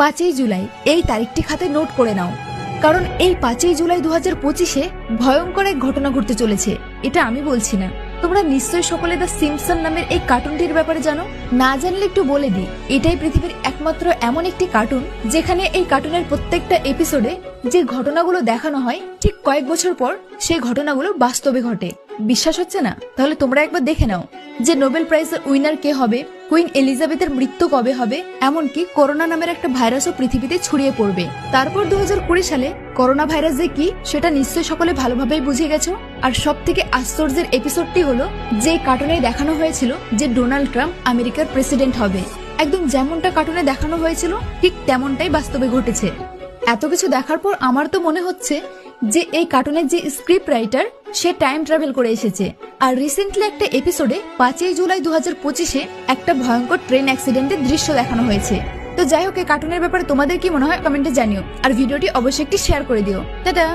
5ই জুলাই এই তারিখটি খাতে নোট করে নাও, কারণ এই 5ই জুলাই 2025-এ ভয়ঙ্কর এক ঘটনা ঘটতে চলেছে। এটা আমি বলছি না, তোমরা নিশ্চয়ই সকলে দ্য সিম্পসন নামের এই কার্টুনটির ব্যাপারে জানো। না জানলে একটু বলে দিই, এটাই পৃথিবীর একমাত্র এমন একটি কার্টুন যেখানে এই কার্টুনের প্রত্যেকটা এপিসোডে যে ঘটনাগুলো দেখানো হয় ঠিক কয়েক বছর পর সেই ঘটনাগুলো বাস্তবে ঘটে। বিশ্বাস হচ্ছে না? তাহলে তোমরা একবার দেখে নাও যে নোবেল প্রাইজের উইনার কে হবে, কুইন এলিজাবেথের মৃত্যু কবে হবে, এমনকি করোনা নামের একটা ভাইরাসও পৃথিবীতে ছড়িয়ে পড়বে। তারপর 2020 সালে করোনা ভাইরাস যে কি সেটা নিশ্চয়ই সকলে ভালোভাবেই বুঝে গেছো। আর সব থেকে আশ্চর্যের এপিসোডটি হলো যে কার্টুনে দেখানো হয়েছিল যে ডোনাল্ড ট্রাম্প আমেরিকার প্রেসিডেন্ট হবে। একদম যেমনটা কার্টুনে দেখানো হয়েছিল ঠিক তেমনটাই বাস্তবে ঘটেছে। এত কিছু দেখার পর আমার তো মনে হচ্ছে যে এই কার্টুনের যে স্ক্রিপ্ট রাইটার সে টাইম ট্রাভেল করে এসেছে। আর রিসেন্টলি একটা এপিসোডে 5ই জুলাই 2025-এ একটা ভয়ঙ্কর ট্রেন অ্যাক্সিডেন্টের দৃশ্য দেখানো হয়েছে। তো যাই হোক, এই কার্টুনের ব্যাপারে তোমাদের কি মনে হয় কমেন্টে জানিও, আর ভিডিওটি অবশ্যই একটি শেয়ার করে দিও। টাটা।